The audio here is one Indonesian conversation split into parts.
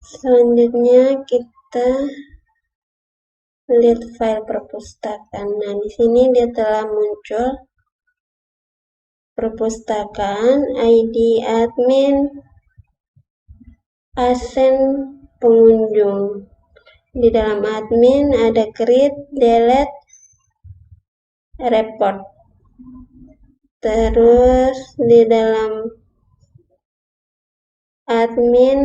Selanjutnya kita lihat file perpustakaan. Nah, di sini dia telah muncul perpustakaan, ID admin, ASN pengunjung. Di dalam admin ada create, delete, report. Terus di dalam admin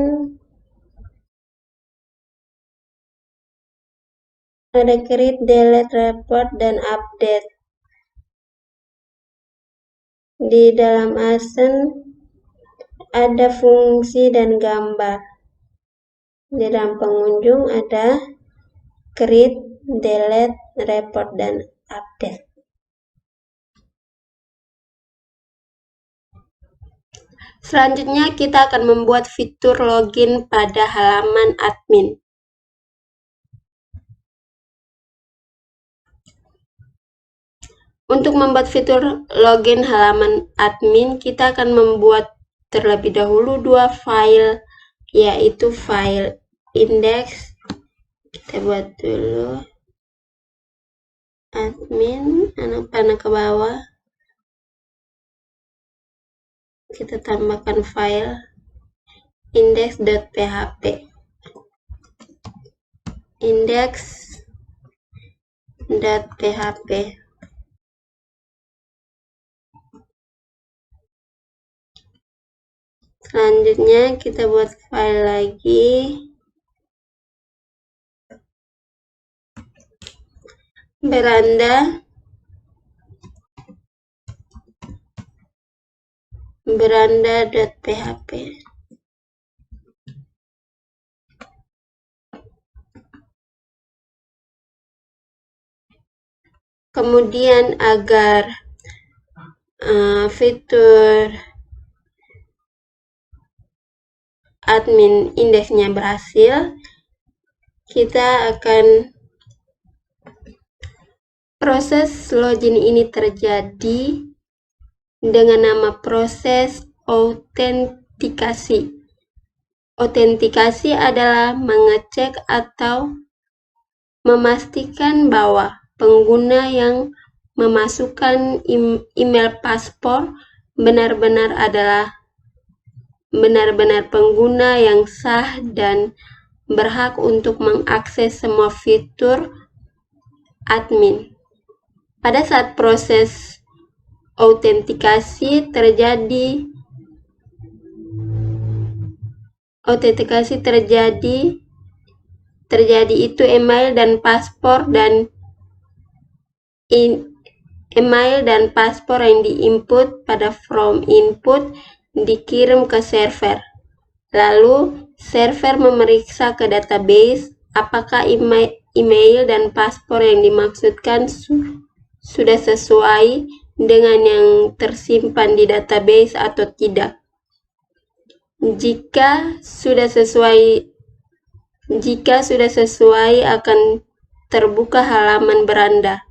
ada create, delete, report, dan update. Di dalam ASN ada fungsi dan gambar. Di dalam pengunjung ada create, delete, report, dan update. Selanjutnya kita akan membuat fitur login pada halaman admin. Untuk membuat fitur login halaman admin, kita akan membuat terlebih dahulu dua file, yaitu file index. Kita buat dulu admin, anak panah ke bawah. Kita tambahkan file index.php. Index.php. Selanjutnya kita buat file lagi. Beranda.php. Kemudian agar fitur admin indeksnya berhasil, kita akan proses login ini terjadi dengan nama proses autentikasi. Autentikasi adalah mengecek atau memastikan bahwa pengguna yang memasukkan email paspor benar-benar pengguna yang sah dan berhak untuk mengakses semua fitur admin. Pada saat proses autentikasi terjadi, itu email dan paspor yang diinput pada form input dikirim ke server. Lalu server memeriksa ke database apakah email dan paspor yang dimaksudkan sudah sesuai dengan yang tersimpan di database atau tidak. Jika sudah sesuai akan terbuka halaman beranda.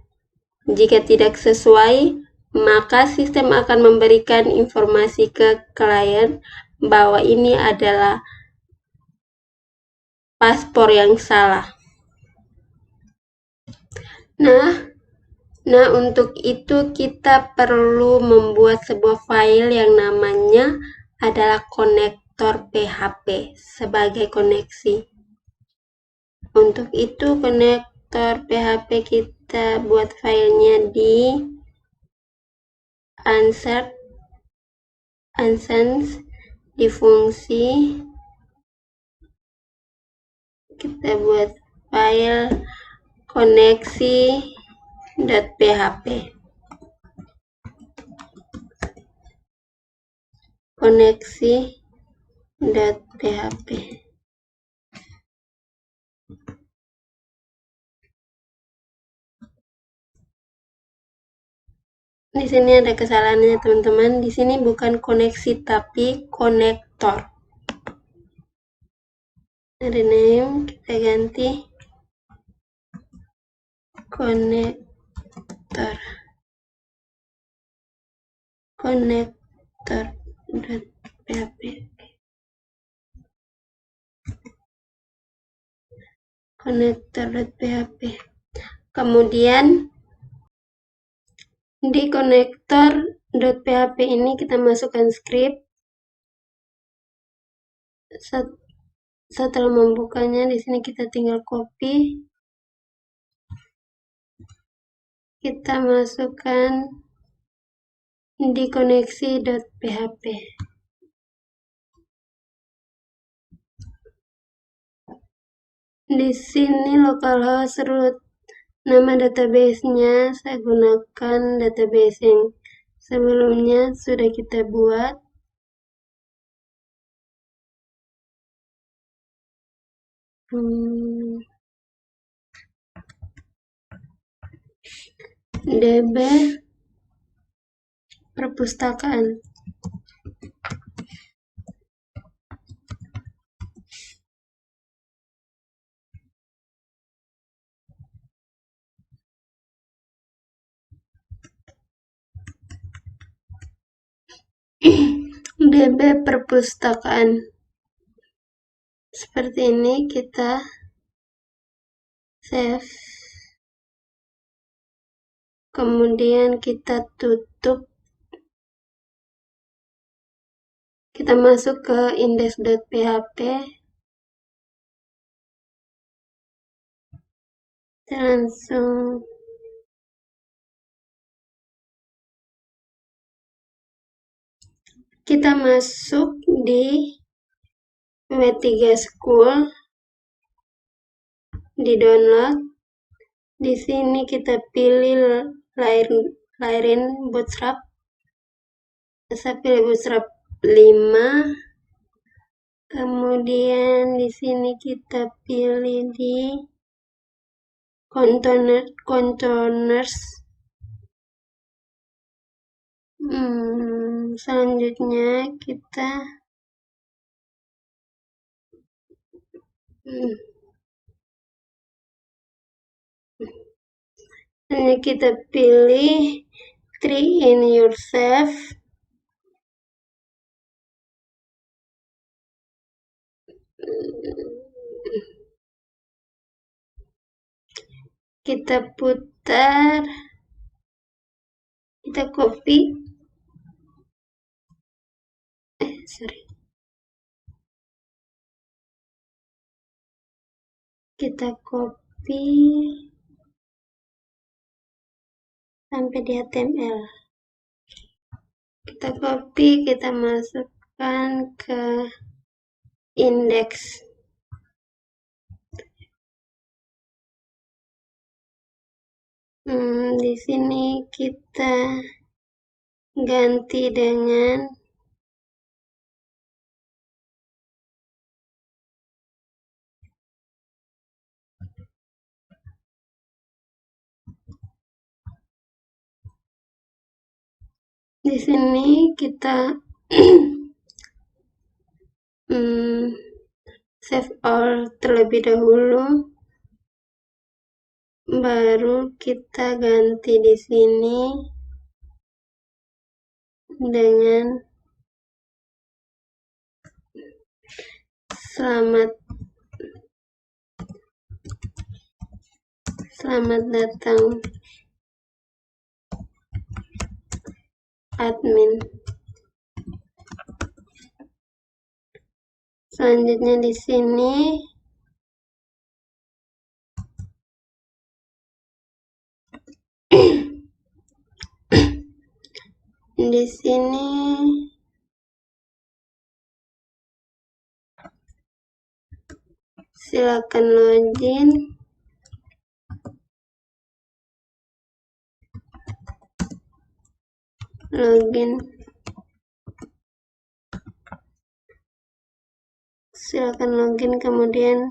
Jika tidak sesuai, maka sistem akan memberikan informasi ke klien bahwa ini adalah paspor yang salah. Nah, untuk itu kita perlu membuat sebuah file yang namanya adalah konektor PHP sebagai koneksi. Untuk itu konektor PHP kita buat filenya di Answers di fungsi. Kita buat file koneksi.php. Koneksi.php. Di sini ada kesalahannya teman-teman. Di sini bukan koneksi tapi konektor. Ada name, kita ganti konektor. Konektor.php. connector.php. Kemudian di connector.php ini kita masukkan script. Setelah membukanya, di sini kita tinggal copy. Kita masukkan di koneksi.php. Di sini localhost root. Nama database-nya saya gunakan database yang sebelumnya sudah kita buat. DB perpustakaan. DB perpustakaan. Seperti ini kita save. Kemudian kita tutup. Kita masuk ke index.php. Kita langsung kita masuk di W3 School, di download. Di sini kita pilih layarin Bootstrap. Saya pilih Bootstrap 5. Kemudian di sini kita pilih di containers. Selanjutnya kita hanya kita pilih train yourself. Kita putar, kita copy. Kita copy sampai di HTML. Kita copy, kita masukkan ke index. Di sini kita ganti dengan di sini kita save all terlebih dahulu, baru kita ganti di sini dengan selamat datang admin. Selanjutnya di sini silakan login. Silakan login, kemudian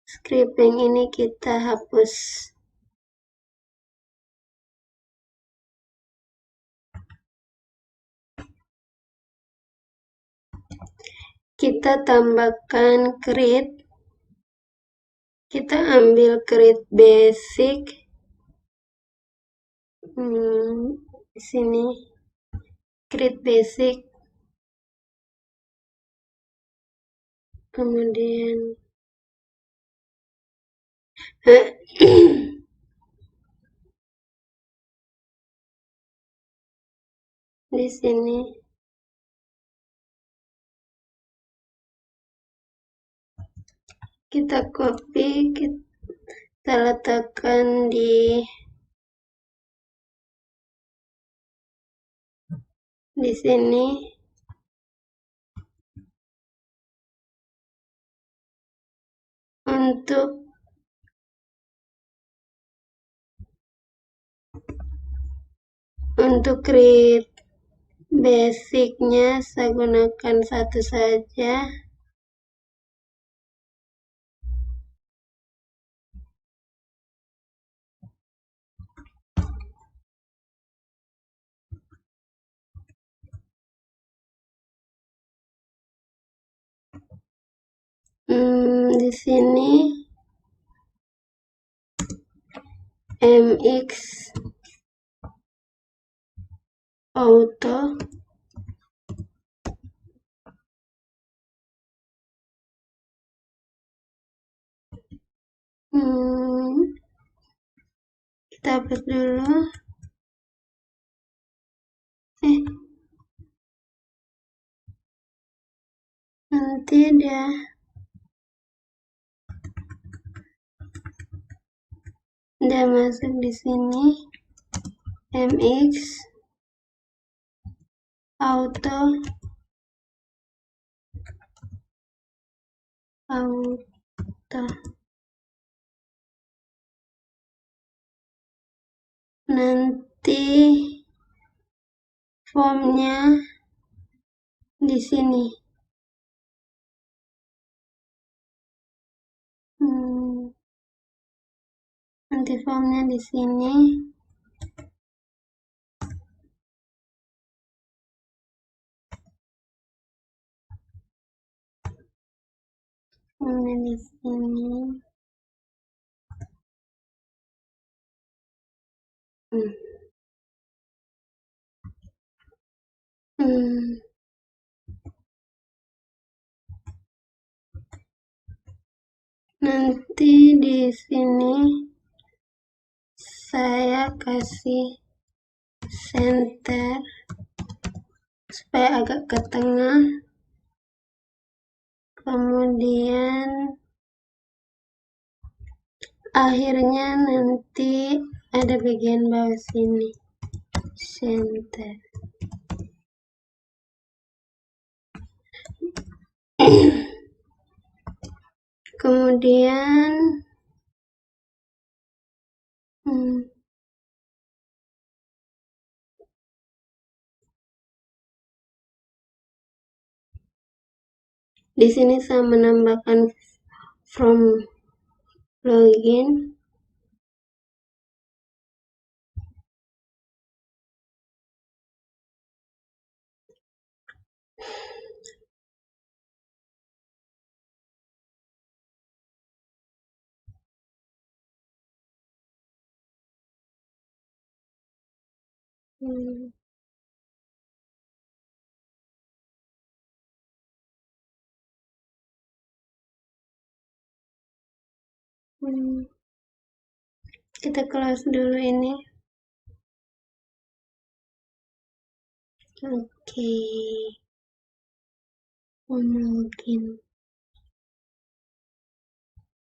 scripting ini kita hapus. Kita tambahkan create. Kita ambil create basic. Di sini create basic. Kemudian Di sini kita copy, kita letakkan di sini. Untuk create basicnya saya gunakan satu saja. Di sini mx auto kita hapus dulu. Nanti dia masuk di sini. mx auto nanti formnya di sini. Nanti formnya di sini. Formnya di sini. Nanti di sini saya kasih center supaya agak ke tengah. Kemudian akhirnya nanti ada bagian bawah sini, center. Kemudian di sini saya menambahkan from login. Kita close dulu ini. Oke. Login.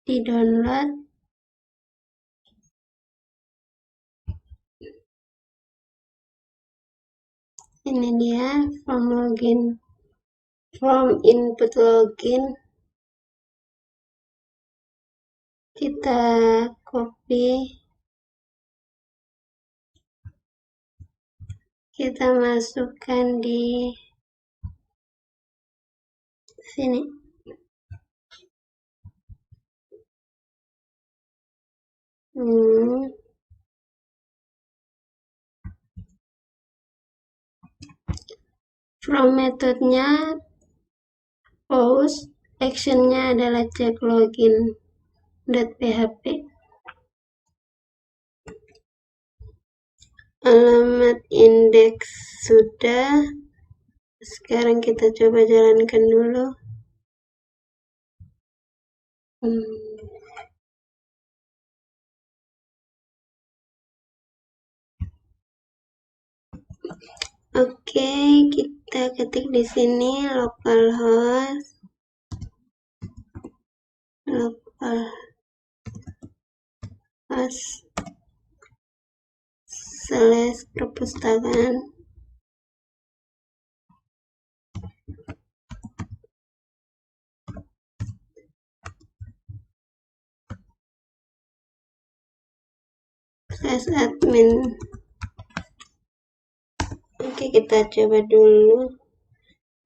Di download. Ini dia from login. From input login. Kita copy. Kita masukkan di sini. From metodenya post, actionnya adalah check login.php. Alamat indeks sudah. Sekarang kita coba jalankan dulu. Oke, kita ketik di sini localhost / perpustakaan /admin. Oke, kita coba dulu.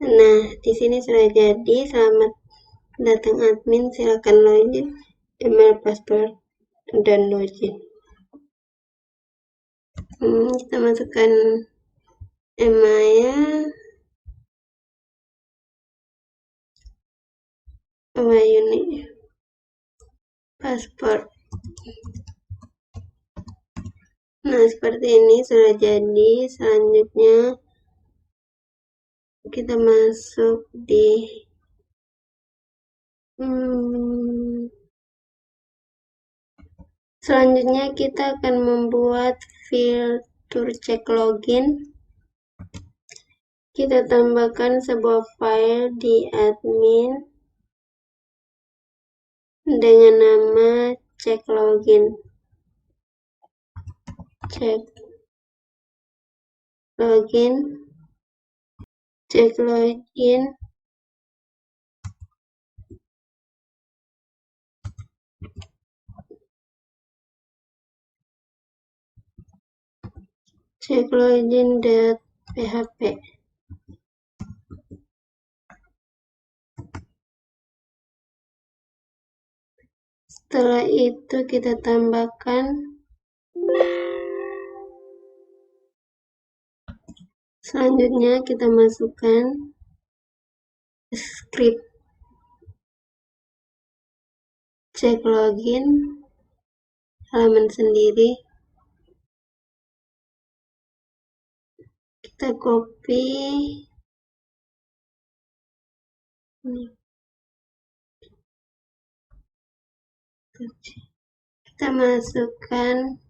Nah, di sini sudah jadi. Selamat datang admin, silakan login, email, password, dan login. Kita masukkan email, unit, password. Nah, seperti ini sudah jadi. Selanjutnya kita masuk di selanjutnya kita akan membuat fitur cek login. Kita tambahkan sebuah file di admin dengan nama cek login. Cek login. Checklogin.php. Setelah itu kita tambahkan selanjutnya kita masukkan script cek login halaman sendiri. Kita copy ini. Kita masukkan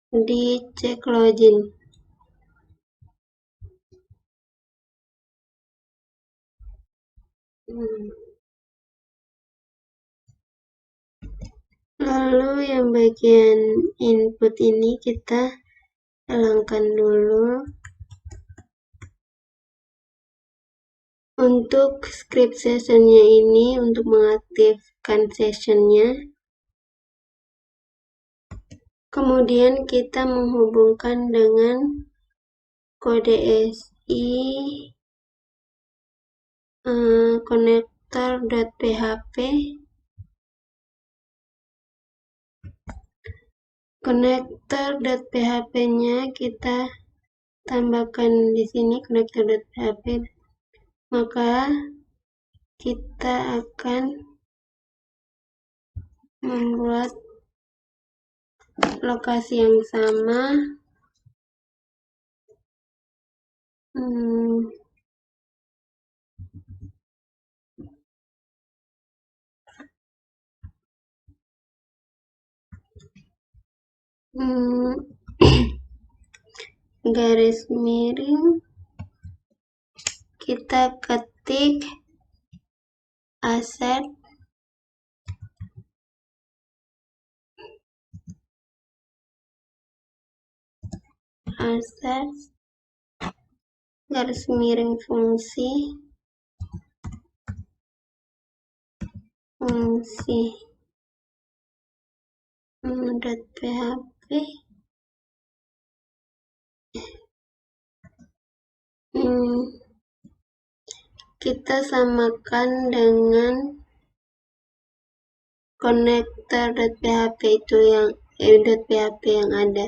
di cek login. Lalu yang bagian input ini kita hilangkan dulu. Untuk script sessionnya ini, untuk mengaktifkan sessionnya, kemudian kita menghubungkan dengan kode SI connector.php. Connector.php-nya kita tambahkan di sini connector.php. Maka kita akan membuat lokasi yang sama. Garis miring, kita ketik aset garis miring fungsi .php. Kita samakan dengan connector.php itu yang .php yang ada.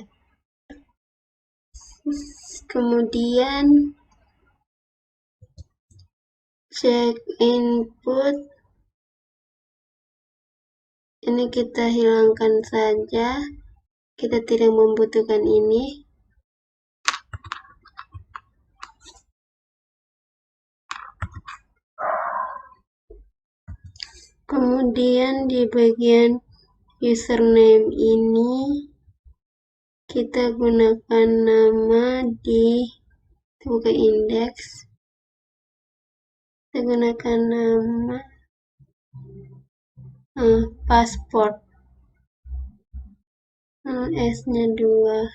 Kemudian cek input ini kita hilangkan saja, kita tidak membutuhkan ini. Kemudian di bagian username ini kita gunakan nama di buka indeks, kita gunakan nama pasport, S-nya 2.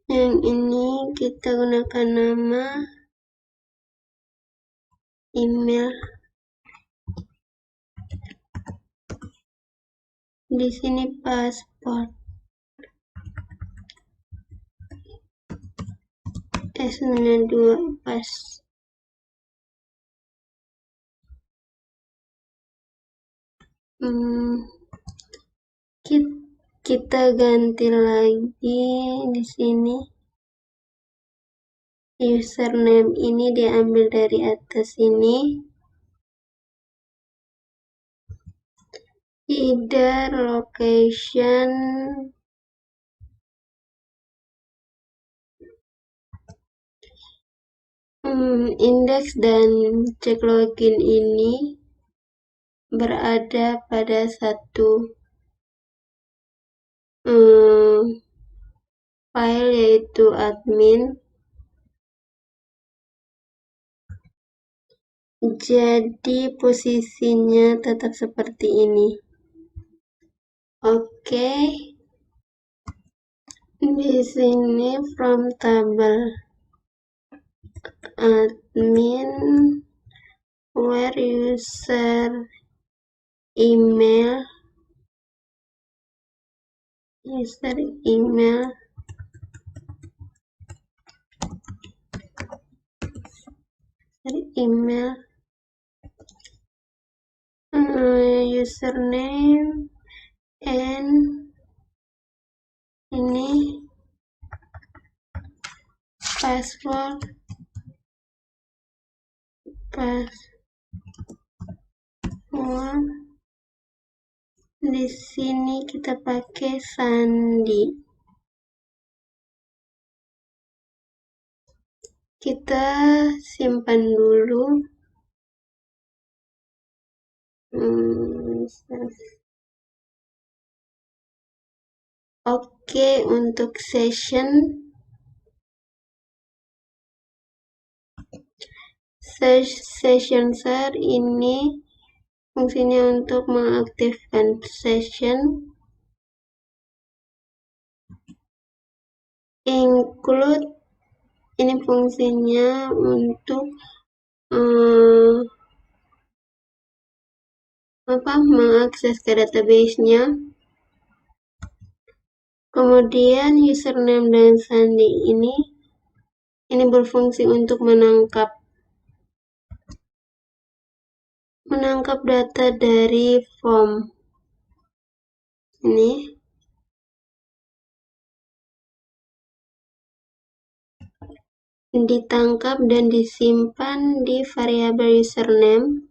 Yang ini kita gunakan nama email. Di sini pasport, S-nya 2 pas. Kita ganti lagi di sini. Username ini diambil dari atas ini. Either location indeks dan cek login ini berada pada satu file, yaitu admin. Jadi posisinya tetap seperti ini. Oke. Di sini from table admin where user email username and ini password. Di sini kita pakai sandi. Kita simpan dulu. Oke, untuk session share ini fungsinya untuk mengaktifkan session. Include ini fungsinya untuk mengakses ke database-nya. Kemudian username dan sandi ini berfungsi untuk menangkap data dari form ini. Ditangkap dan disimpan di variabel username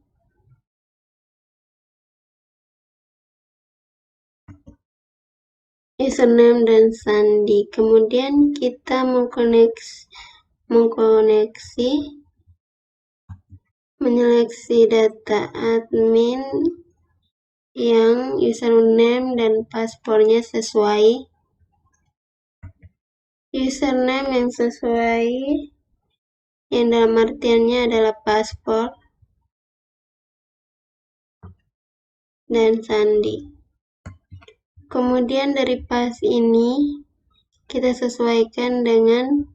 dan sandi. Kemudian kita menyeleksi data admin yang username dan passwordnya sesuai. Username yang sesuai, yang dalam artiannya adalah password dan sandi. Kemudian dari pas ini kita sesuaikan dengan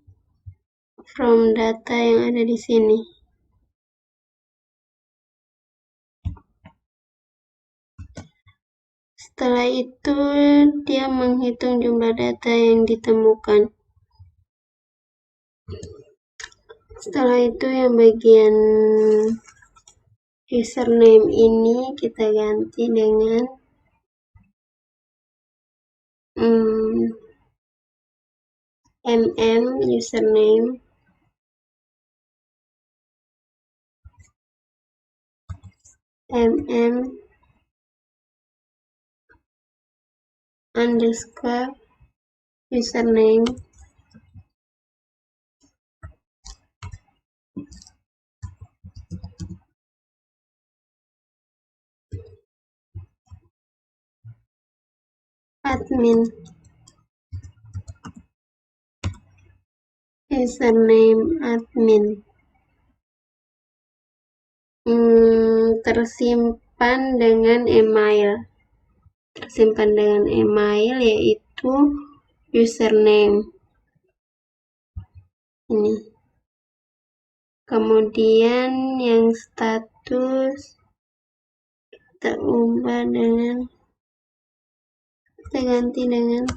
from data yang ada di sini. Setelah itu dia menghitung jumlah data yang ditemukan. Setelah itu yang bagian username ini kita ganti dengan username underscore username admin, username admin, tersimpan dengan email, yaitu username ini. Kemudian yang status kita ubah dengan, kita ganti dengan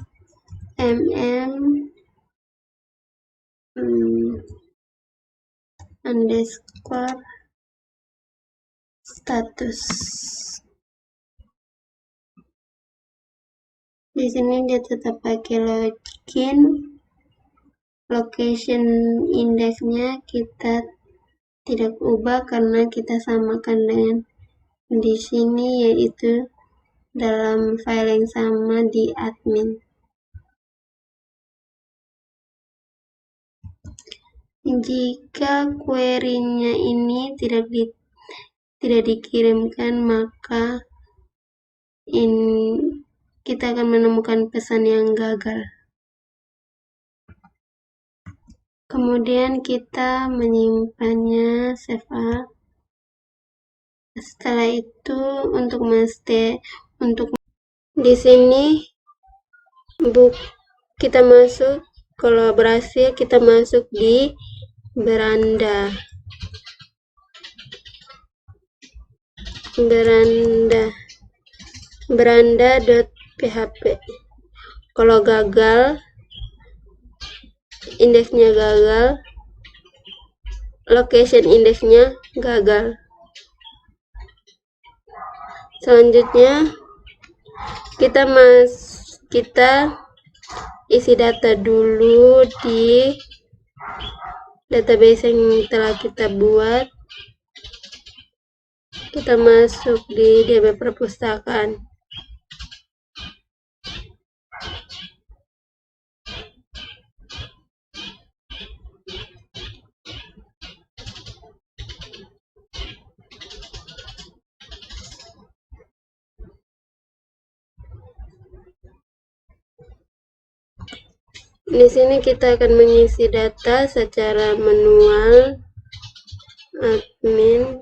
underscore status. Di sini dia tetap pakai login. Location indexnya kita tidak ubah karena kita samakan dengan di sini, yaitu dalam file yang sama di admin. Jika query-nya ini tidak dikirimkan, maka kita akan menemukan pesan yang gagal. Kemudian kita menyimpannya, save as. Setelah itu di sini kita masuk, kalau berhasil kita masuk di beranda.php. Kalau gagal, indeksnya gagal, location indeksnya gagal. Selanjutnya kita isi data dulu di database yang telah kita buat. Kita masuk di DB perpustakaan. Di sini kita akan mengisi data secara manual. Admin,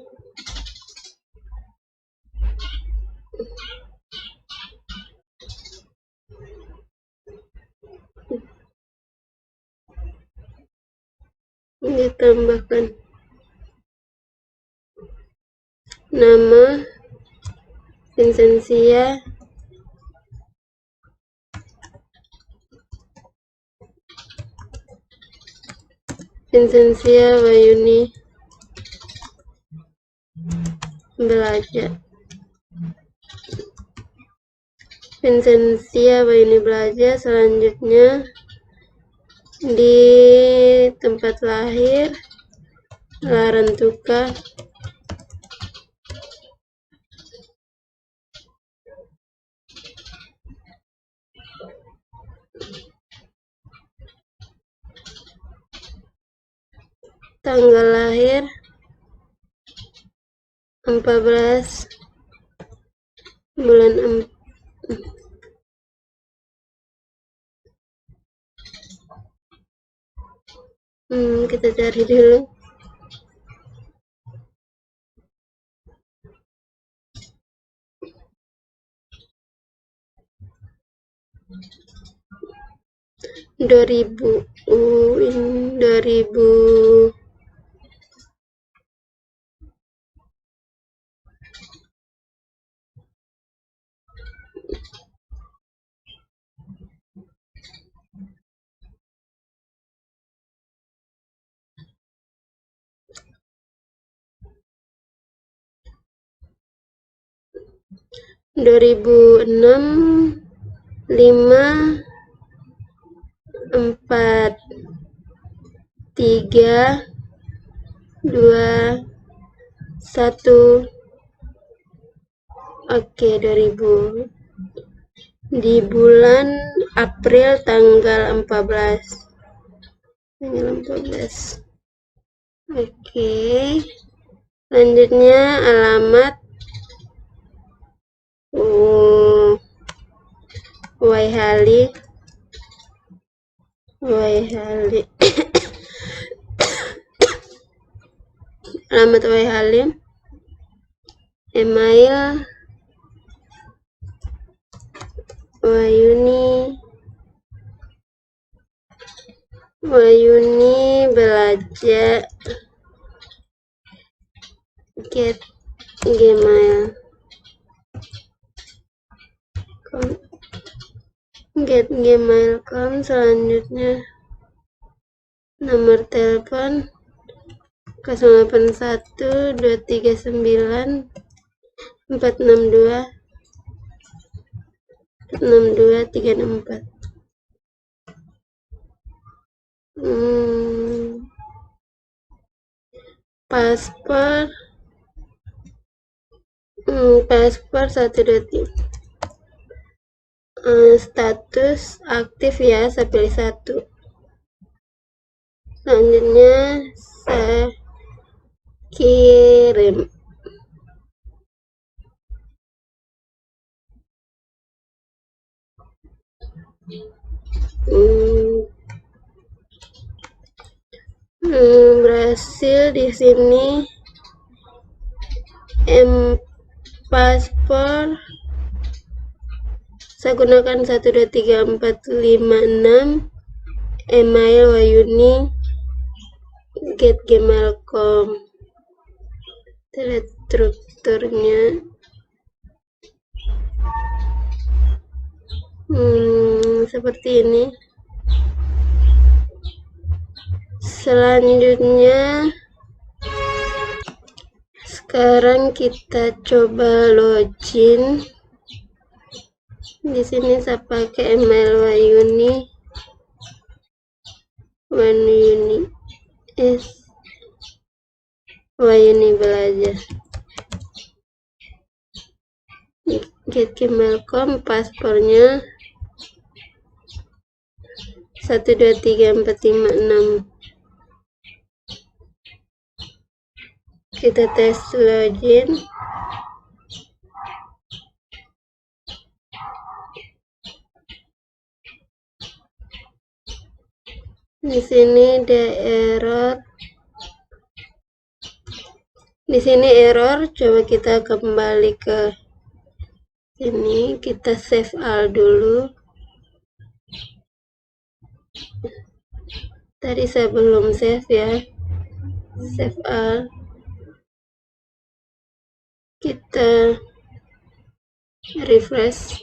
ditambahkan nama Vincentia, Wayuni belajar. Selanjutnya di tempat lahir Larantuka, tanggal lahir 14 bulan 4. Kita cari dulu. Dua ribu 6, 5, 4, 3, 2, 1. Oke, 2000 di bulan April tanggal 14. Oke, selanjutnya alamat Waihali alamat Waihali, email Wayuni belajar get gmail.com. Selanjutnya nomor telepon 081 239 462 364. Paspor 123. Status aktif ya, saya pilih 1. Selanjutnya saya kirim. Berhasil di sini. Paspor saya gunakan 123456. Email Wayuni @gmail.com. Strukturnya seperti ini. Selanjutnya sekarang kita coba login. Di sini saya pakai email Wayuni belajar @gmail.com. Paspornya 123456. Kita tes login. Di sini ada error. Di sini error. Coba kita kembali ke sini. Kita save all dulu. Tadi saya belum save ya. Save all. Kita refresh.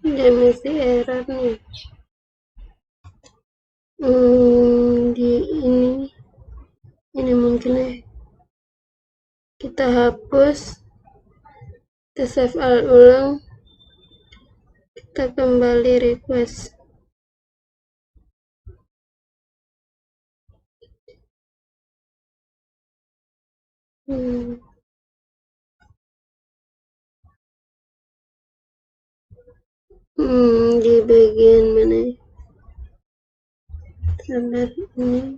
Dia masih error nih. Di ini mungkin ya. Kita hapus. Kita save all ulang. Kita kembali request. Di bagian mana? Sabar ini.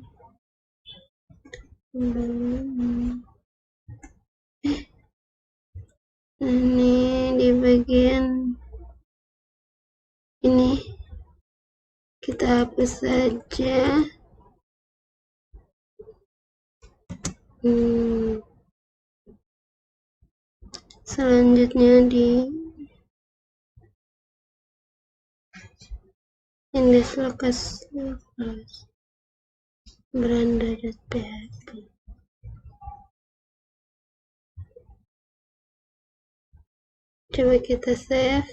Ini di bagian ini. Kita hapus saja. Selanjutnya di index lokasi beranda.php. Coba kita save.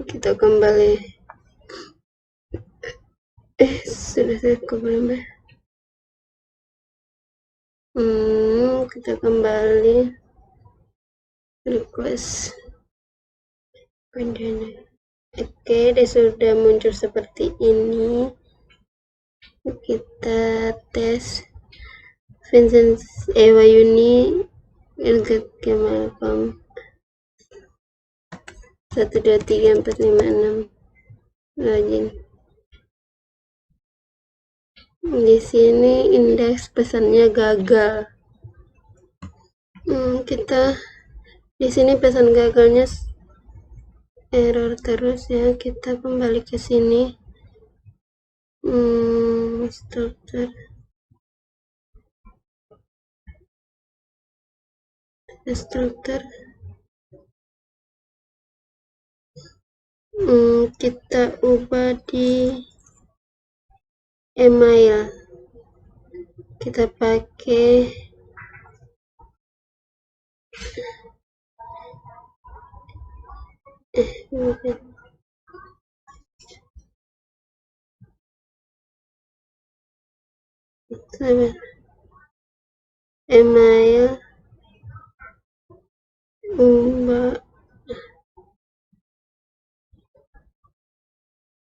Kita kembali. Sudah saya kembali. Kita kembali request. Oke, dia sudah muncul seperti ini. Kita tes Vincent Wayuni @gmail.com. 1234566 login. Di sini indeks pesannya gagal. Kita di sini pesan gagalnya error terus ya. Kita kembali ke sini. Struktur kita ubah di email. Kita pakai email ubah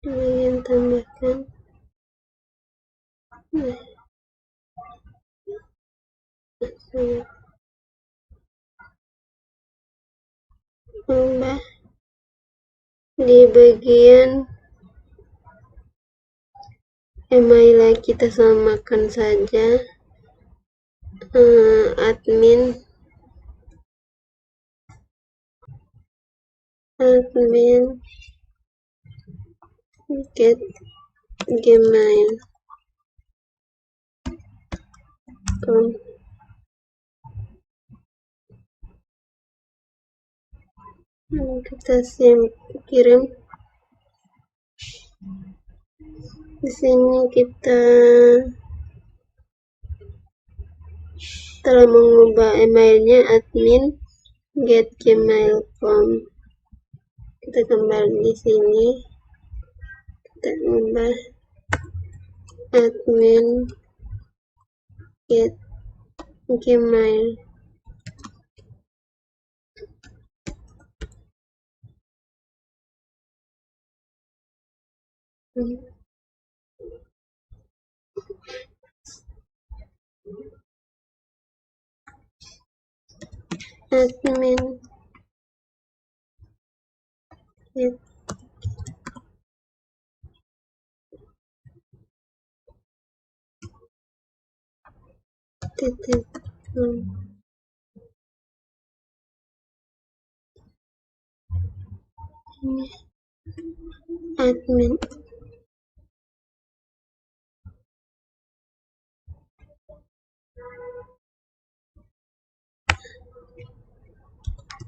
bagian tambahkan ubah di bagian email kita samakan saja admin get gmail.com. Kita kirim. Di sini kita telah mengubah emailnya admin get gmail.com. Kita kembali di sini, kita ubah admin get gmail. Admin get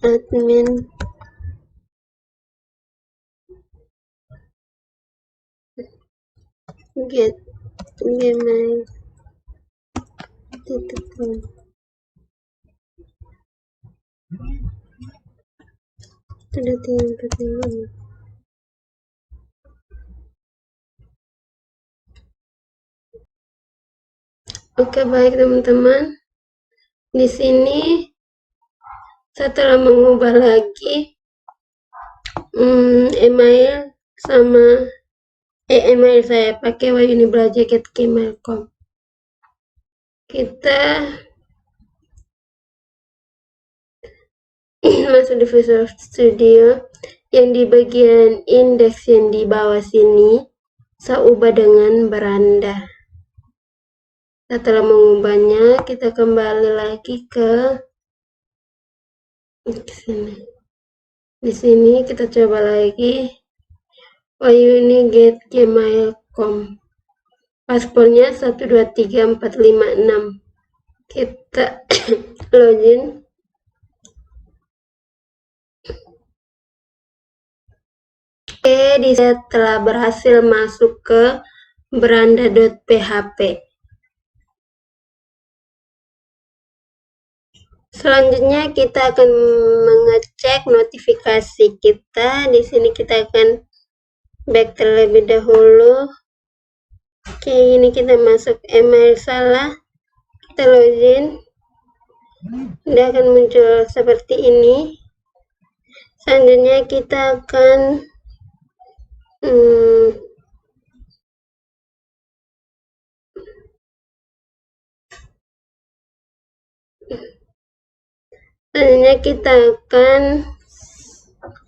admin get gmail.com. Sudah tinggal pertanyaan. Oke, baik teman-teman. Di sini saya telah mengubah lagi email sama email saya pakai wayunibraja@gmail.com. Kita masuk di Visual Studio. Yang di bagian indeks yang di bawah sini saya ubah dengan beranda. Setelah mengubahnya, kita kembali lagi ke sini. Di sini kita coba lagi wayuni@gmail.com. Paspornya 123456. Kita login. Oke, saya telah berhasil masuk ke beranda.php. Selanjutnya kita akan mengecek notifikasi kita. Di sini kita akan back terlebih dahulu. Oke, ini kita masuk email salah. Kita login. Dia akan muncul seperti ini. Selanjutnya kita akan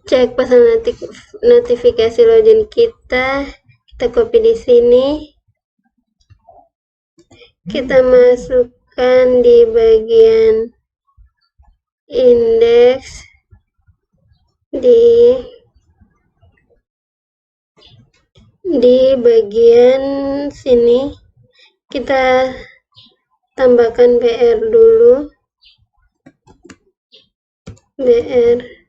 cek pesan notifikasi login kita copy di sini, kita masukkan di bagian indeks di bagian sini, kita tambahkan BR dulu, BR.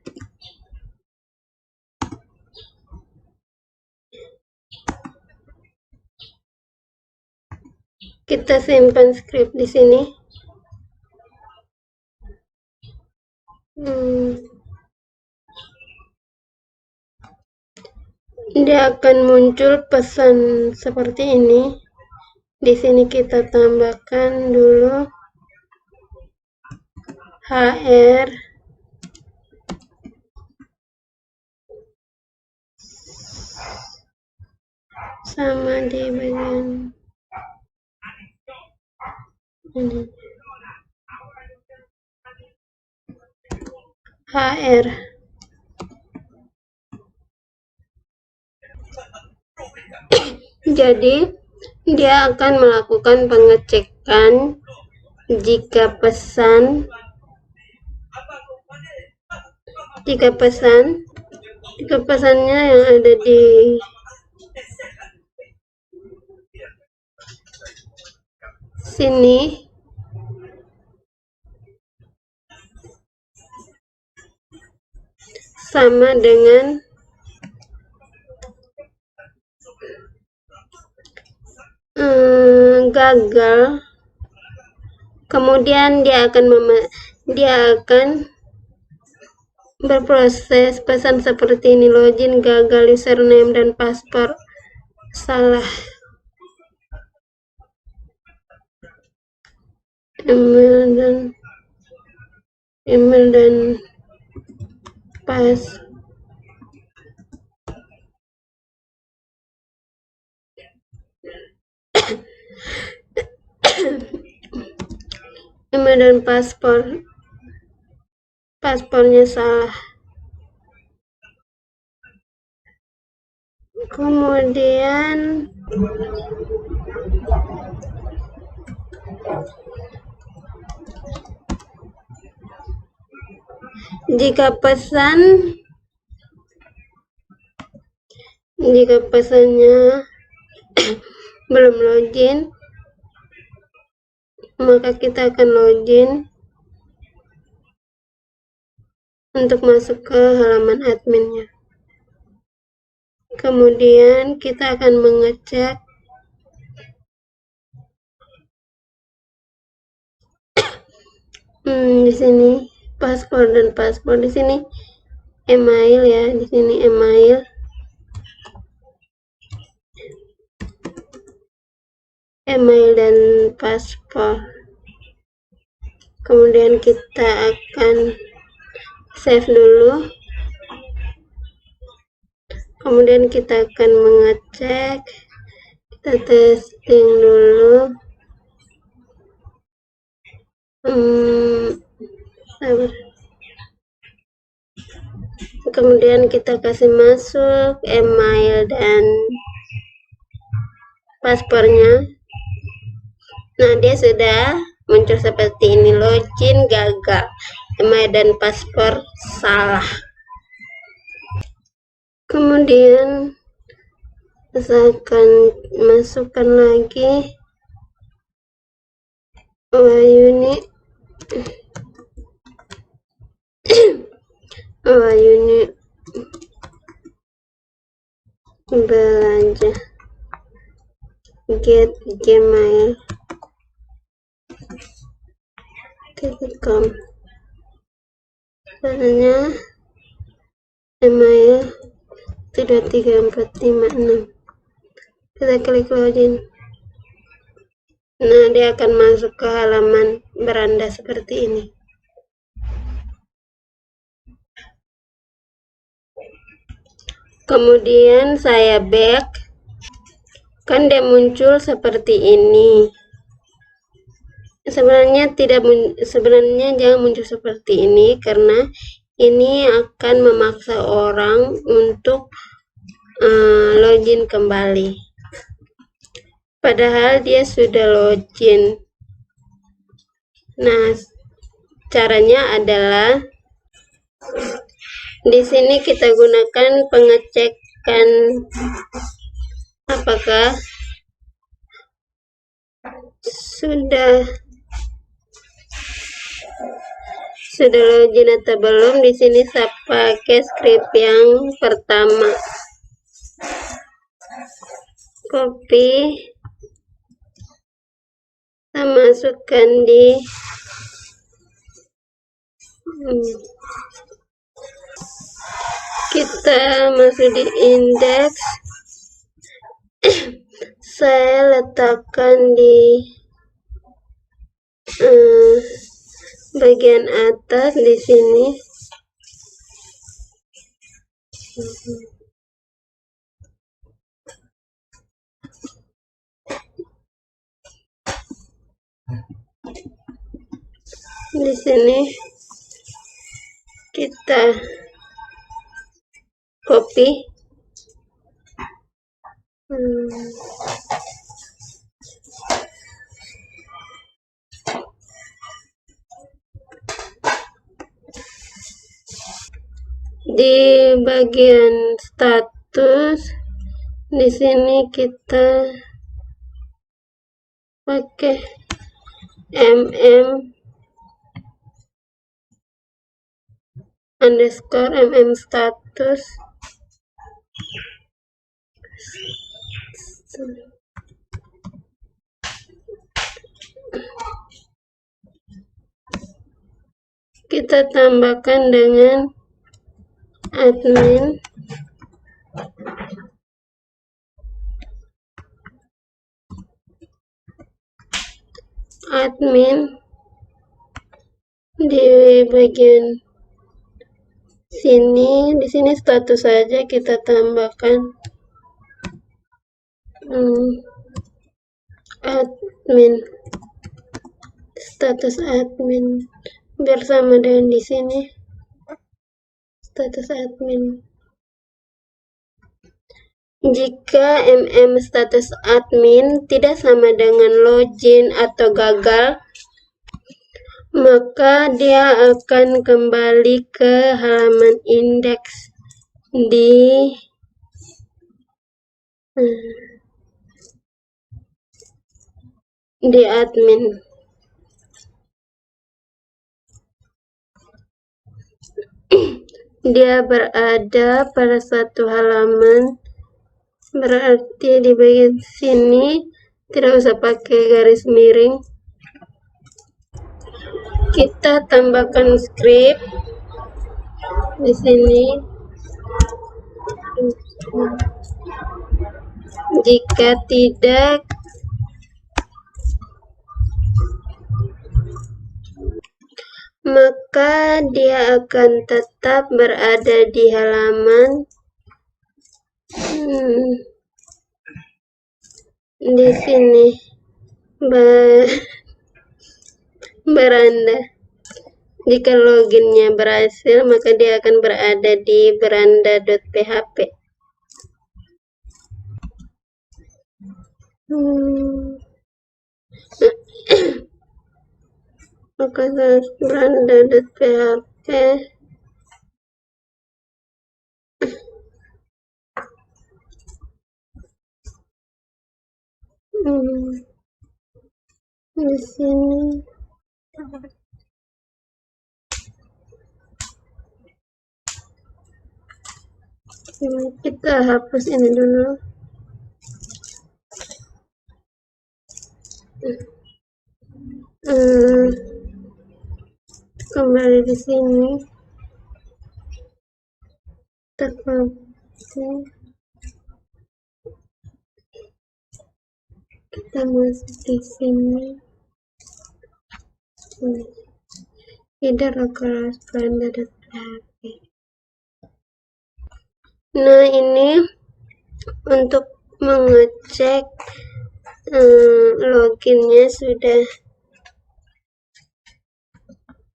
Kita simpan script di sini. Dia akan muncul pesan seperti ini. Di sini kita tambahkan dulu HR sama di bagian ini. HR. Jadi dia akan melakukan pengecekan jika pesannya yang ada di sini sama dengan gagal, kemudian dia akan berproses pesan seperti ini: login gagal, username dan password salah, email dan paspornya salah. Kemudian jika pesannya belum login, maka kita akan login untuk masuk ke halaman adminnya. Kemudian kita akan mengecek di sini password dan password, di sini email ya, di sini email. Dan password. Kemudian kita akan save dulu. Kemudian kita akan mengecek, kita testing dulu. Kemudian kita kasih masuk email dan passwordnya. Nah, dia sudah muncul seperti ini: login gagal, email dan password salah. Kemudian saya akan masukkan lagi Wahyuni belanja get gmail.com, caranya email 23456. Kita klik login. Nah, dia akan masuk ke halaman beranda seperti ini. Kemudian saya back, kan dia muncul seperti ini. Sebenarnya jangan muncul seperti ini, karena ini akan memaksa orang untuk login kembali. Padahal dia sudah login. Nah, caranya adalah di sini kita gunakan pengecekan apakah sudah login atau belum. Di sini saya pakai script yang pertama. Copy, kita masukkan di kita masuk di index. Saya letakkan di bagian atas di sini. Di sini kita copy. Di bagian status di sini kita pakai mm_mm status. Kita tambahkan dengan admin. Di bagian sini, di sini status saja kita tambahkan admin, status admin bersama dengan di sini status admin. Jika status admin tidak sama dengan login atau gagal, maka dia akan kembali ke halaman indeks di admin. Dia berada pada satu halaman, berarti di bagian sini tidak usah pakai garis miring. Kita tambahkan script di sini. Jika tidak, maka dia akan tetap berada di halaman di sini beranda. Jika loginnya berhasil, maka dia akan berada di beranda.php. Maka beranda.php di sini. Kita hapus ini dulu. Kembali di sini. Kita masuk di sini. Tidak localhost beranda.php. Nah, ini untuk mengecek loginnya sudah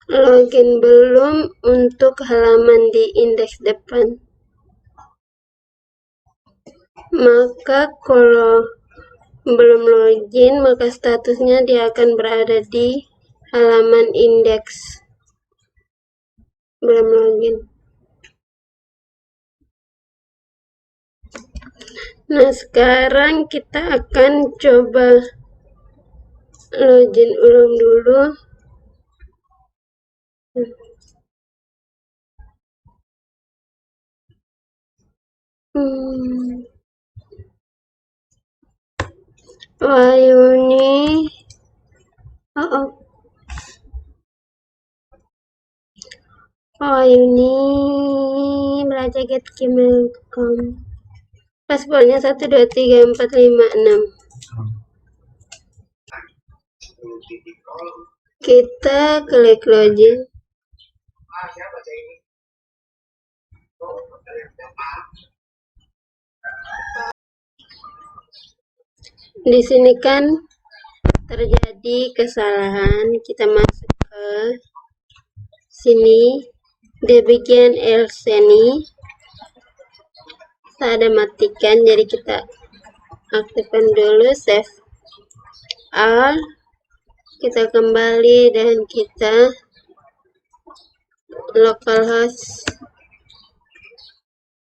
login belum untuk halaman di indeks depan. Maka kalau belum login, maka statusnya dia akan berada di halaman indeks. Belum login. Nah, sekarang kita akan coba login ulang dulu. Wayuni Wayuni belajar@gmail.com. Passwordnya 123456. Kita klik login. Di sini kan terjadi kesalahan. Kita masuk ke sini di bagian else ini. Kita ada matikan, jadi kita aktifkan dulu save all. Kita kembali dan kita localhost.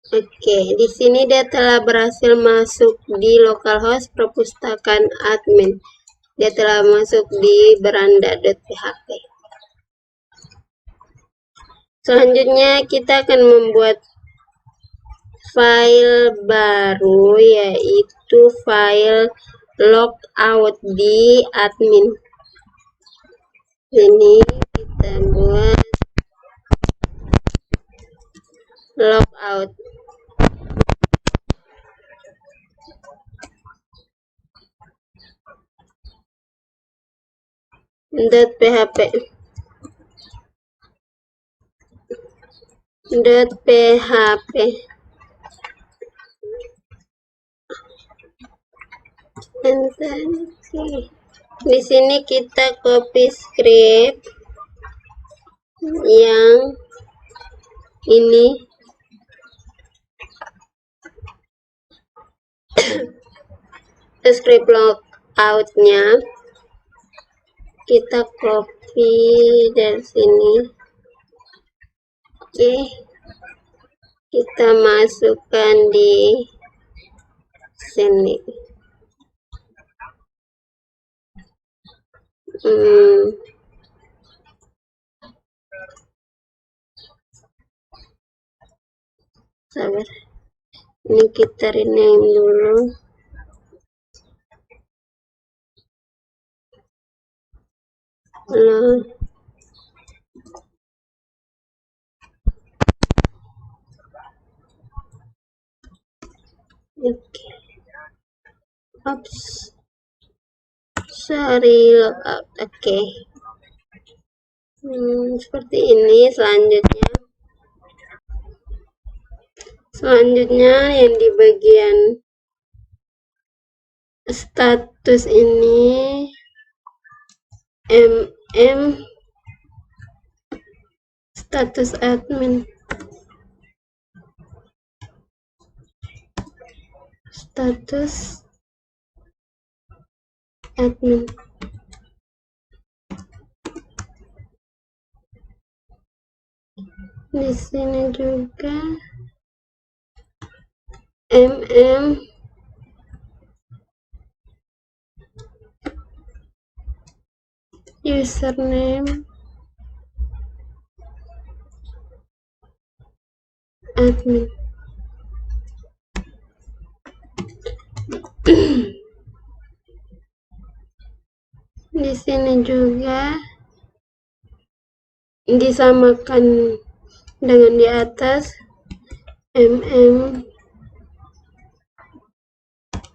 Oke, di sini dia telah berhasil masuk di localhost perpustakaan admin. Dia telah masuk di beranda.php. Selanjutnya kita akan membuat file baru, yaitu file logout di admin. Ini kita buat logout. .php Di sini kita copy script yang ini. Script logoutnya kita copy dari sini. Oke, kita masukkan di sini. Sabar, ini kita rename dulu. Sorry, logout. Oke. Seperti ini. Selanjutnya yang di bagian status ini status admin. Status admin. Di sini juga username admin. Di sini juga disamakan dengan di atas,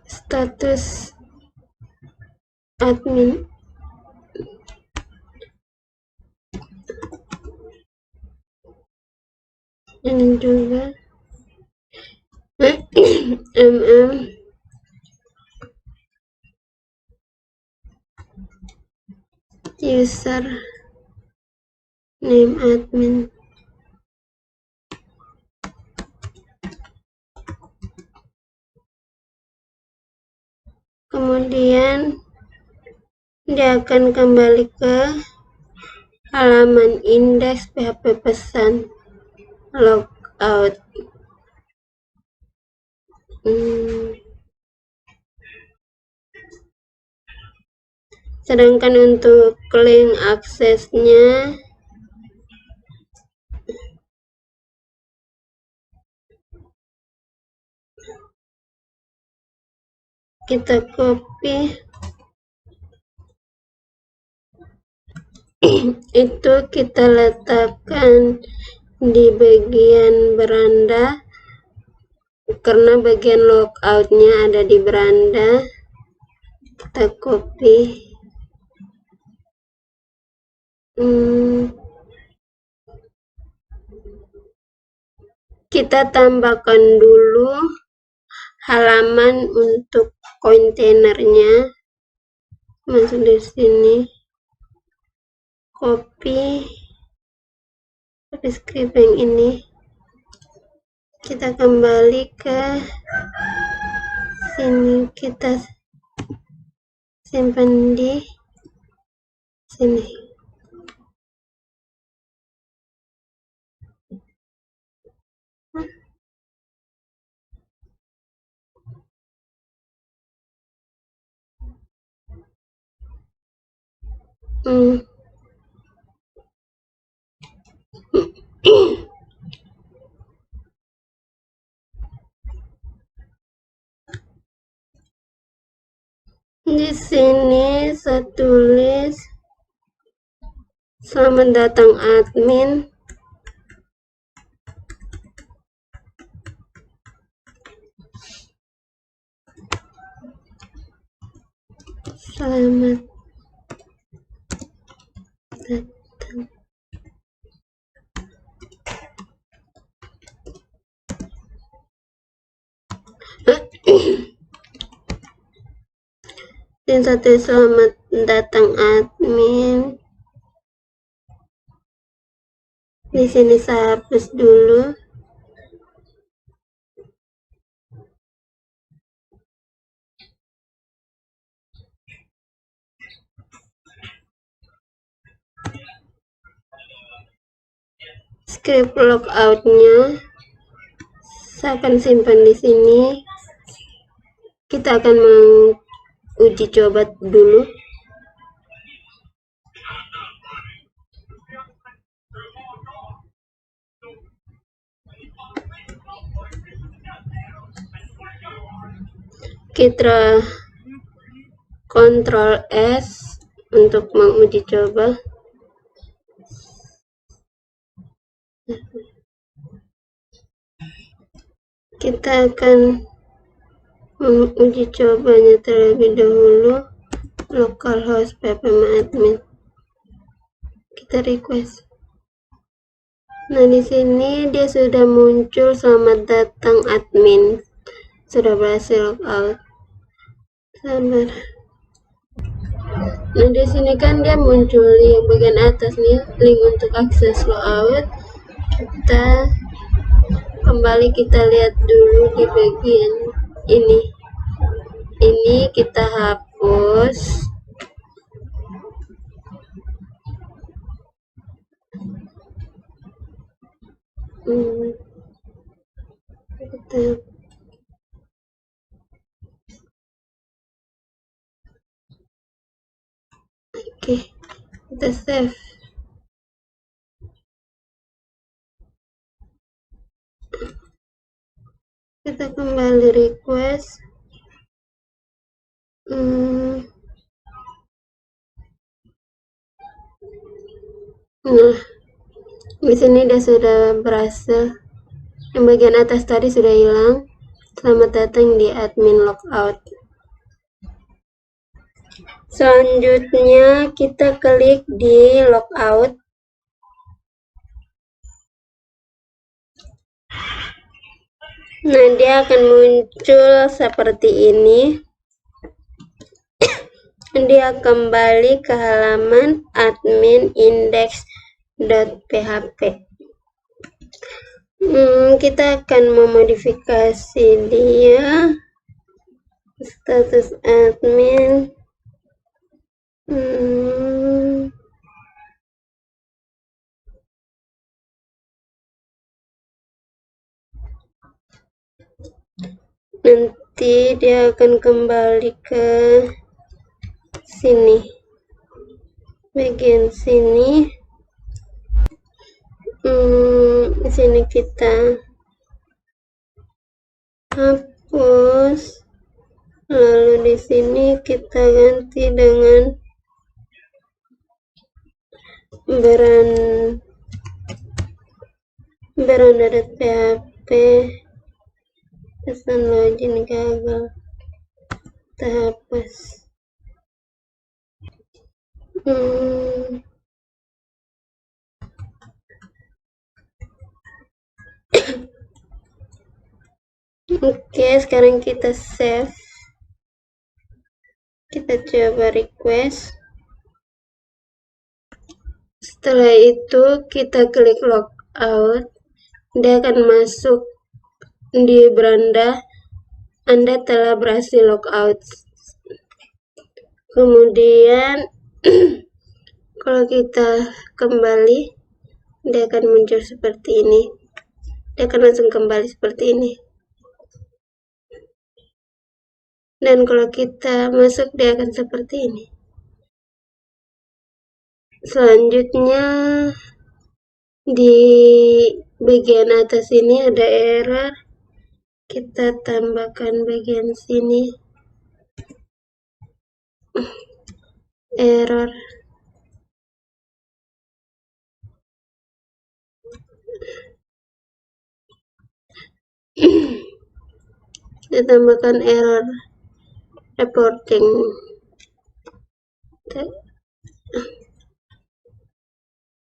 status admin. Ini juga user name admin. Kemudian dia akan kembali ke halaman indeks PHP pesan logout. Sedangkan untuk link aksesnya kita copy itu kita letakkan di bagian beranda karena bagian logoutnya ada di beranda. Kita copy kita tambahkan dulu halaman untuk kontainernya. Masuk di sini, copy script yang ini, kita kembali ke sini, kita simpan di sini. Di sini saya tulis selamat datang admin. Selamat datang. Dan satu selamat datang admin. Di sini saya hapus dulu. Script logoutnya saya akan simpan di sini. Kita akan menguji coba dulu. Kita Ctrl S untuk menguji coba. Kita akan menguji cobanya terlebih dahulu localhost ppmadmin. Kita request. Nah, di sini dia sudah muncul selamat datang admin. Sudah berhasil logout. Sabar. Nah, di sini kan dia muncul di bagian atas nih, link untuk akses logout. Kita kembali, kita lihat dulu di bagian ini. Ini kita hapus. Oke, kita save. Kita kembali request. Nah, di sini dia sudah berhasil. Yang bagian atas tadi sudah hilang. Selamat datang di admin logout. Selanjutnya kita klik di logout. Nah, dia akan muncul seperti ini. Dia kembali ke halaman admin index .php. Kita akan memodifikasi dia status admin. Nanti dia akan kembali ke sini, bagian sini. Di sini kita hapus, lalu di sini kita ganti dengan beranda.php. Pesan login gagal, kita hapus. Oke, sekarang kita save. Kita coba request. Setelah itu kita klik logout. Dia akan masuk di beranda Anda telah berhasil logout. Kemudian kalau kita kembali, dia akan muncul seperti ini. Dia akan langsung kembali seperti ini. Dan kalau kita masuk, dia akan seperti ini. Selanjutnya di bagian atas ini ada error. Kita tambahkan bagian sini error. Kita tambahkan error reporting.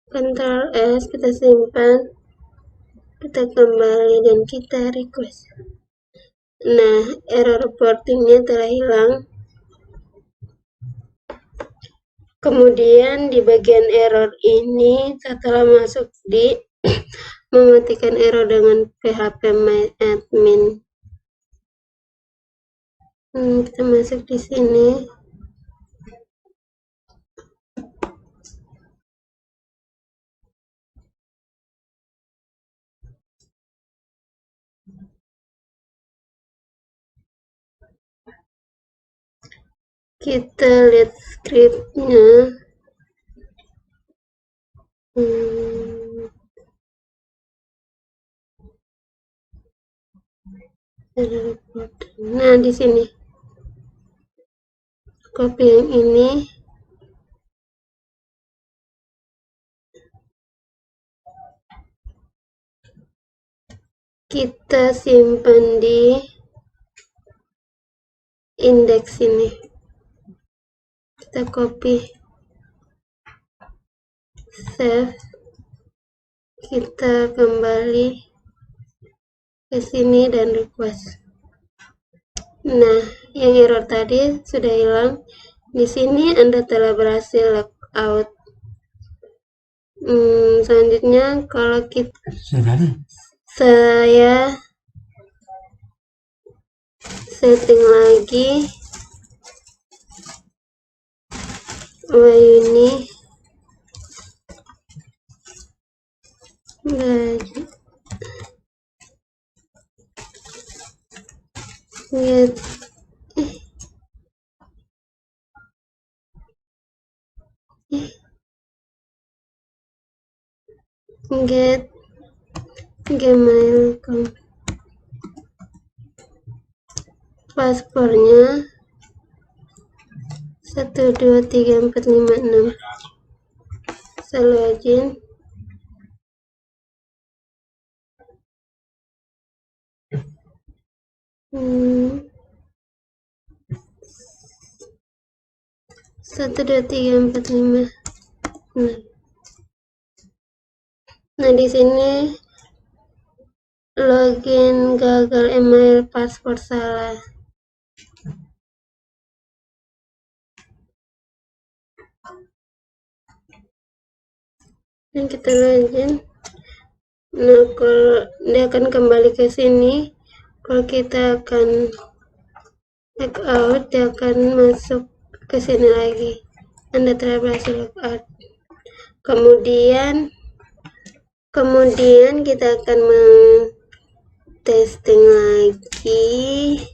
Ctrl S, kita simpan, kita kembali dan kita request. Nah, error reportingnya telah hilang. Kemudian di bagian error ini, setelah masuk di mematikan error dengan php my admin. Kita masuk di sini. Kita lihat scriptnya. Nah, di sini copy yang ini. Kita simpan di indeks ini. Kita copy, save, kita kembali ke sini dan request. Nah, yang error tadi sudah hilang. Di sini Anda telah berhasil logout. Selanjutnya kalau saya setting lagi ini get Gmail paspornya 123456. Saya login. Satu dua tiga empat lima. Nah, di sini login gagal, email paspor salah. dan kita login. Nah, kalau dia akan kembali ke sini, kalau kita akan log out, dia akan masuk ke sini lagi. Anda telah berhasil log out. Kemudian kita akan testing lagi.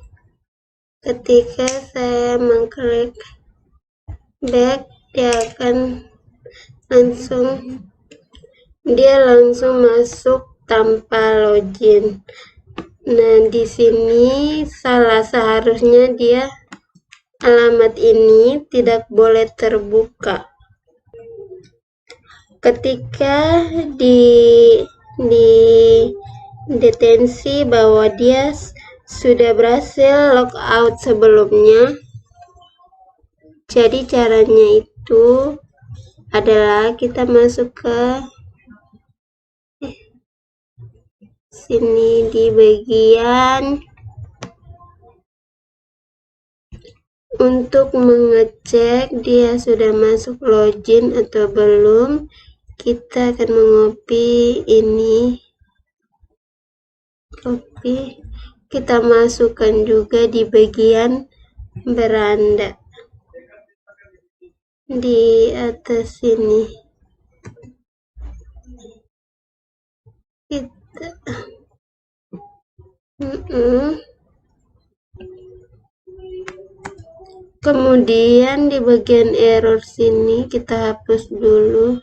Ketika saya mengklik back, dia langsung masuk tanpa login. Nah, di sini seharusnya alamat ini tidak boleh terbuka. Ketika di detensi bahwa dia sudah berhasil log out sebelumnya. Jadi caranya itu adalah kita masuk ke sini di bagian untuk mengecek dia sudah masuk login atau belum. Kita akan mengcopy ini, kita masukkan juga di bagian beranda di atas sini. Kemudian di bagian error sini kita hapus dulu.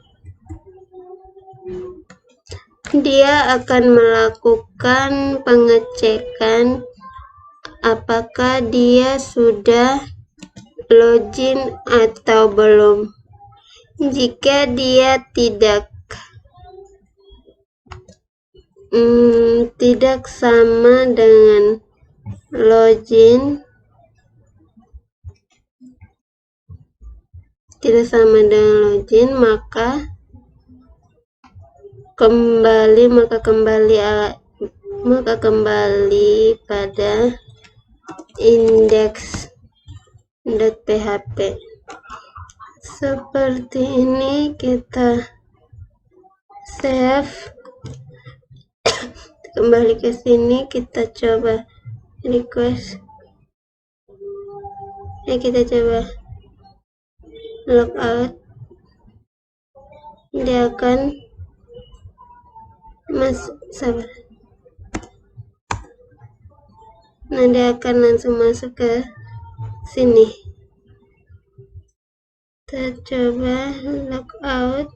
Dia akan melakukan pengecekan apakah dia sudah login atau belum. Jika dia tidak sama dengan login, maka kembali pada index.php. Seperti ini, kita save. Kembali ke sini, kita coba request. Kita coba log out. Dia akan dia akan langsung masuk ke sini. Kita coba log out.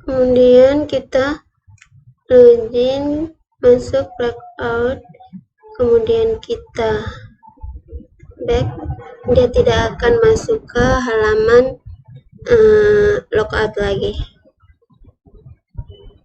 Kemudian kita login, masuk, log out, kemudian kita back. Dia tidak akan masuk ke halaman logout lagi.